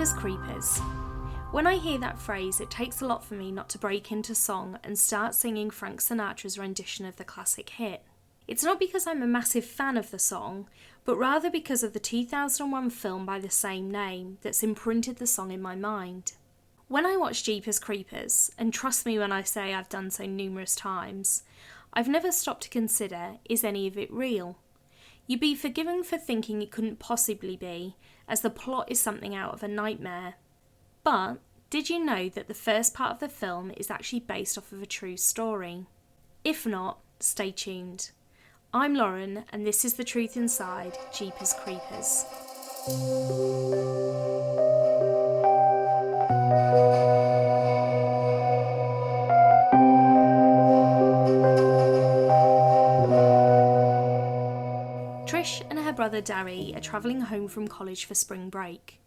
Jeepers Creepers. When I hear that phrase, it takes a lot for me not to break into song and start singing Frank Sinatra's rendition of the classic hit. It's not because I'm a massive fan of the song, but rather because of the 2001 film by the same name that's imprinted the song in my mind. When I watch Jeepers Creepers, and trust me when I say I've done so numerous times, I've never stopped to consider, is any of it real? You'd be forgiven for thinking it couldn't possibly be, as the plot is something out of a nightmare. But did you know that the first part of the film is actually based off of a true story? If not, stay tuned. I'm Lauren, and this is The Truth Inside Jeepers Creepers. Trish and her brother Darry are travelling home from college for spring break.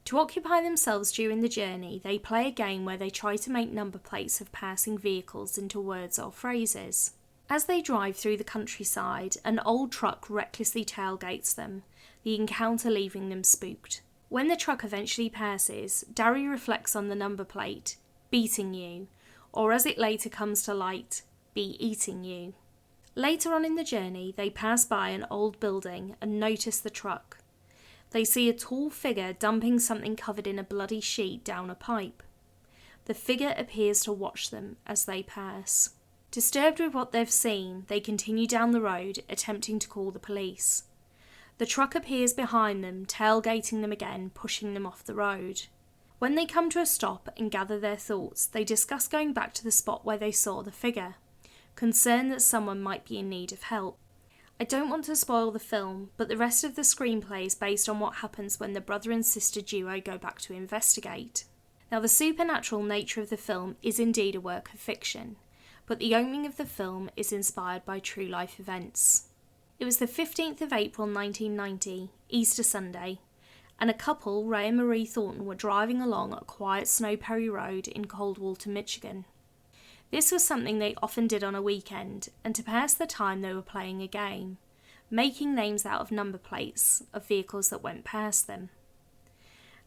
To occupy themselves during the journey, they play a game where they try to make number plates of passing vehicles into words or phrases. As they drive through the countryside, an old truck recklessly tailgates them, the encounter leaving them spooked. When the truck eventually passes, Darry reflects on the number plate, beating you, or as it later comes to light, be eating you. Later on in the journey, they pass by an old building and notice the truck. They see a tall figure dumping something covered in a bloody sheet down a pipe. The figure appears to watch them as they pass. Disturbed with what they've seen, they continue down the road, attempting to call the police. The truck appears behind them, tailgating them again, pushing them off the road. When they come to a stop and gather their thoughts, they discuss going back to the spot where they saw the figure, concerned that someone might be in need of help. I don't want to spoil the film, but the rest of the screenplay is based on what happens when the brother and sister duo go back to investigate. Now, the supernatural nature of the film is indeed a work of fiction, but the opening of the film is inspired by true life events. It was the 15th of April 1990, Easter Sunday, and a couple, Ray and Marie Thornton, were driving along a quiet snow-perry road in Coldwater, Michigan. This was something they often did on a weekend, and to pass the time they were playing a game, making names out of number plates of vehicles that went past them.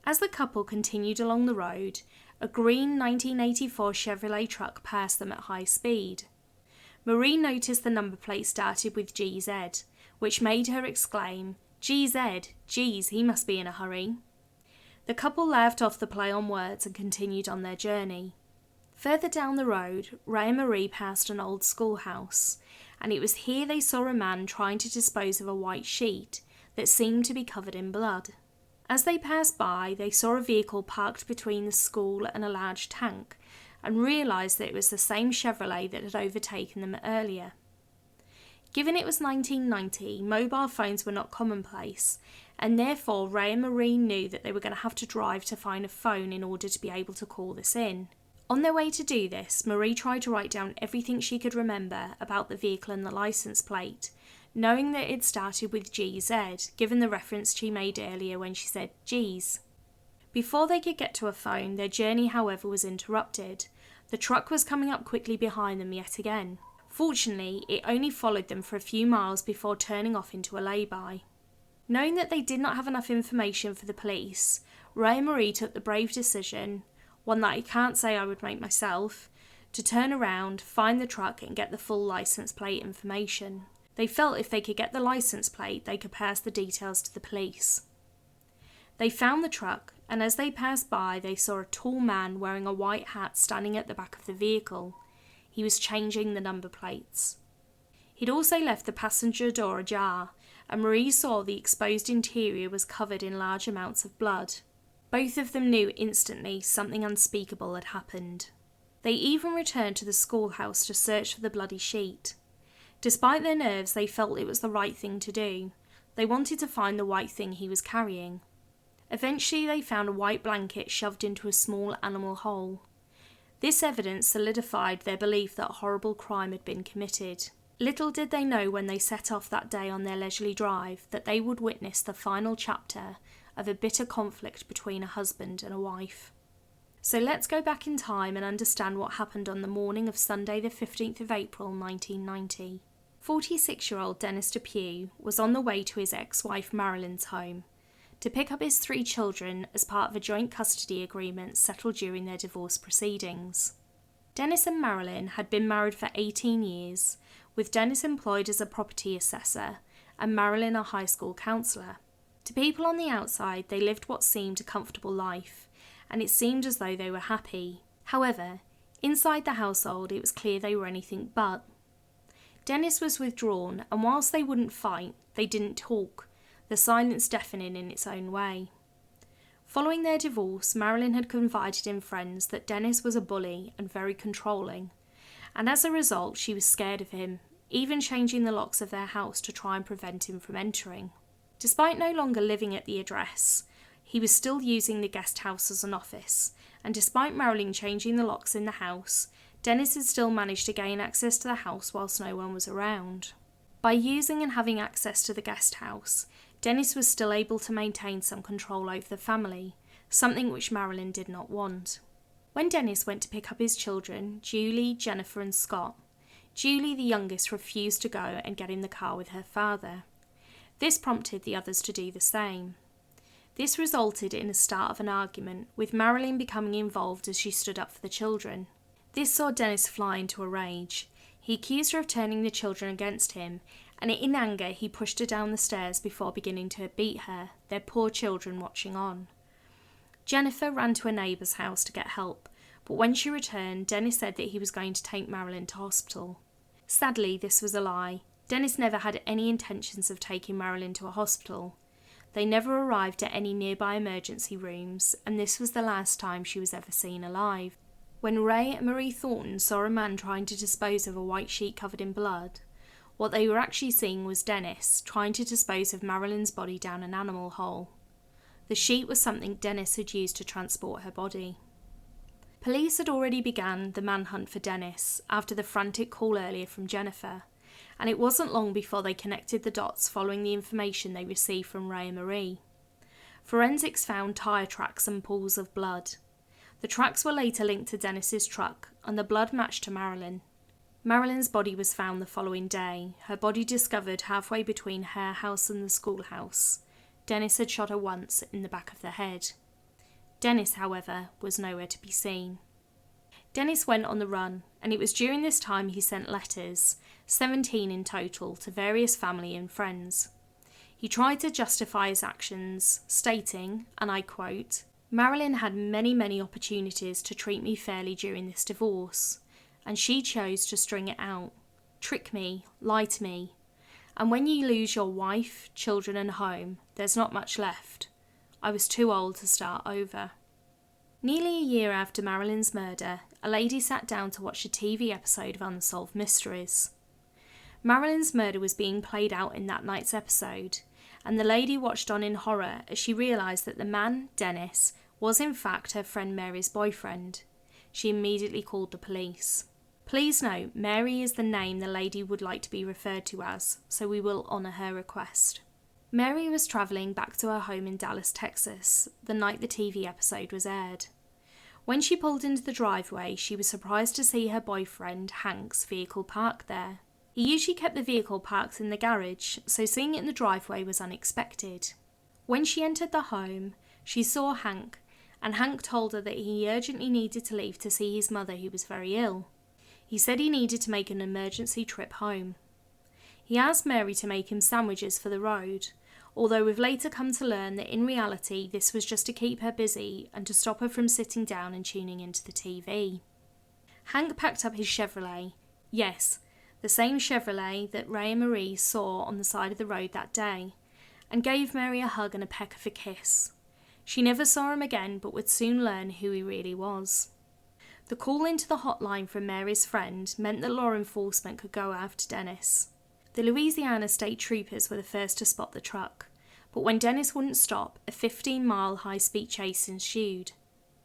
As the couple continued along the road, a green 1984 Chevrolet truck passed them at high speed. Marie noticed the number plate started with GZ, which made her exclaim, "GZ, geez, he must be in a hurry." The couple laughed off the play on words and continued on their journey. Further down the road, Ray and Marie passed an old schoolhouse, and it was here they saw a man trying to dispose of a white sheet that seemed to be covered in blood. As they passed by, they saw a vehicle parked between the school and a large tank, and realised that it was the same Chevrolet that had overtaken them earlier. Given it was 1990, mobile phones were not commonplace, and therefore Ray and Marie knew that they were going to have to drive to find a phone in order to be able to call this in. On their way to do this, Marie tried to write down everything she could remember about the vehicle and the licence plate, knowing that it started with GZ, given the reference she made earlier when she said "Geez." Before they could get to a phone, their journey, however, was interrupted. The truck was coming up quickly behind them yet again. Fortunately, it only followed them for a few miles before turning off into a lay-by. Knowing that they did not have enough information for the police, Ray and Marie took the brave decision, one that I can't say I would make myself, to turn around, find the truck and get the full licence plate information. They felt if they could get the licence plate, they could pass the details to the police. They found the truck, and as they passed by, they saw a tall man wearing a white hat standing at the back of the vehicle. He was changing the number plates. He'd also left the passenger door ajar, and Marie saw the exposed interior was covered in large amounts of blood. Both of them knew instantly something unspeakable had happened. They even returned to the schoolhouse to search for the bloody sheet. Despite their nerves, they felt it was the right thing to do. They wanted to find the white thing he was carrying. Eventually, they found a white blanket shoved into a small animal hole. This evidence solidified their belief that a horrible crime had been committed. Little did they know when they set off that day on their leisurely drive that they would witness the final chapter of a bitter conflict between a husband and a wife. So let's go back in time and understand what happened on the morning of Sunday the 15th of April 1990. 46-year-old Dennis DePue was on the way to his ex-wife Marilynn's home. to pick up his 3 children as part of a joint custody agreement settled during their divorce proceedings. Dennis and Marilynn had been married for 18 years, with Dennis employed as a property assessor and Marilynn a high school counsellor. To people on the outside, they lived what seemed a comfortable life, and it seemed as though they were happy. However, inside the household, it was clear they were anything but. Dennis was withdrawn, and whilst they wouldn't fight, they didn't talk, the silence deafening in its own way. Following their divorce, Marilynn had confided in friends that Dennis was a bully and very controlling, and as a result she was scared of him, even changing the locks of their house to try and prevent him from entering. Despite no longer living at the address, he was still using the guest house as an office, and despite Marilynn changing the locks in the house, Dennis had still managed to gain access to the house whilst no one was around. By using and having access to the guest house, Dennis was still able to maintain some control over the family, something which Marilynn did not want. When Dennis went to pick up his children, Julie, Jennifer and Scott, Julie, the youngest, refused to go and get in the car with her father. This prompted the others to do the same. This resulted in a start of an argument, with Marilynn becoming involved as she stood up for the children. This saw Dennis fly into a rage. He accused her of turning the children against him, and in anger he pushed her down the stairs before beginning to beat her, their poor children watching on. Jennifer ran to a neighbour's house to get help, but when she returned, Dennis said that he was going to take Marilynn to hospital. Sadly, this was a lie. Dennis never had any intentions of taking Marilynn to a hospital. They never arrived at any nearby emergency rooms, and this was the last time she was ever seen alive. When Ray and Marie Thornton saw a man trying to dispose of a white sheet covered in blood, what they were actually seeing was Dennis trying to dispose of Marilynn's body down an animal hole. The sheet was something Dennis had used to transport her body. Police had already begun the manhunt for Dennis after the frantic call earlier from Jennifer, and it wasn't long before they connected the dots following the information they received from Ray and Marie. Forensics found tyre tracks and pools of blood. The tracks were later linked to Dennis's truck, and the blood matched to Marilynn. Marilynn's body was found the following day, her body discovered halfway between her house and the schoolhouse. Dennis had shot her once in the back of the head. Dennis, however, was nowhere to be seen. Dennis went on the run, and it was during this time he sent letters, 17 in total, to various family and friends. He tried to justify his actions, stating, and I quote, "Marilynn had many opportunities to treat me fairly during this divorce, and she chose to string it out, trick me, lie to me, and when you lose your wife, children and home, there's not much left. I was too old to start over." Nearly a year after Marilynn's murder, a lady sat down to watch a TV episode of Unsolved Mysteries. Marilynn's murder was being played out in that night's episode, and the lady watched on in horror as she realised that the man, Dennis, was in fact her friend Mary's boyfriend. She immediately called the police. Please note, Mary is the name the lady would like to be referred to as, so we will honour her request. Mary was travelling back to her home in Dallas, Texas, the night the TV episode was aired. When she pulled into the driveway, she was surprised to see her boyfriend, Hank's vehicle parked there. He usually kept the vehicle parked in the garage, so seeing it in the driveway was unexpected. When she entered the home, she saw Hank, and Hank told her that he urgently needed to leave to see his mother, who was very ill. He said he needed to make an emergency trip home. He asked Mary to make him sandwiches for the road, although we've later come to learn that in reality this was just to keep her busy and to stop her from sitting down and tuning into the TV. Hank packed up his Chevrolet, yes, the same Chevrolet that Ray and Marie saw on the side of the road that day, and gave Mary a hug and a peck of a kiss. She never saw him again, but would soon learn who he really was. The call into the hotline from Mary's friend meant that law enforcement could go after Dennis. The Louisiana State Troopers were the first to spot the truck, but when Dennis wouldn't stop, a 15-mile high-speed chase ensued.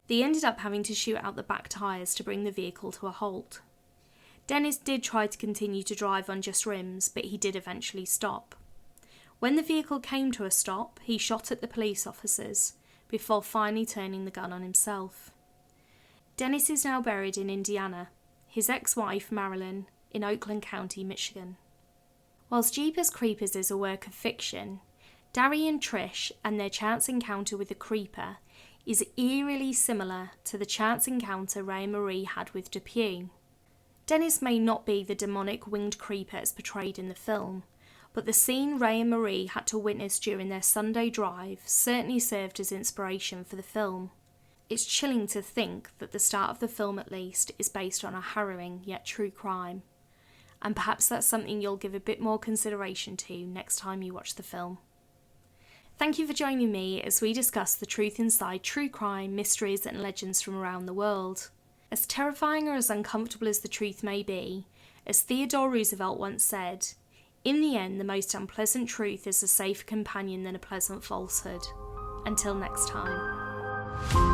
They ended up having to shoot out the back tyres to bring the vehicle to a halt. Dennis did try to continue to drive on just rims, but he did eventually stop. When the vehicle came to a stop, he shot at the police officers, before finally turning the gun on himself. Dennis is now buried in Indiana, his ex-wife Marilynn in Oakland County, Michigan. Whilst 𝗥𝗲𝘀cie𝗂𝗿𝗀𝗀 is a work of fiction, Darry and Trish and their chance encounter with the Creeper is eerily similar to the chance encounter Ray and Marie had with DePue. Dennis may not be the demonic winged creeper as portrayed in the film, but the scene Ray and Marie had to witness during their Sunday drive certainly served as inspiration for the film. It's chilling to think that the start of the film, at least, is based on a harrowing yet true crime, and perhaps that's something you'll give a bit more consideration to next time you watch the film. Thank you for joining me as we discuss the truth inside true crime, mysteries and legends from around the world. As terrifying or as uncomfortable as the truth may be, as Theodore Roosevelt once said, in the end the most unpleasant truth is a safer companion than a pleasant falsehood. Until next time.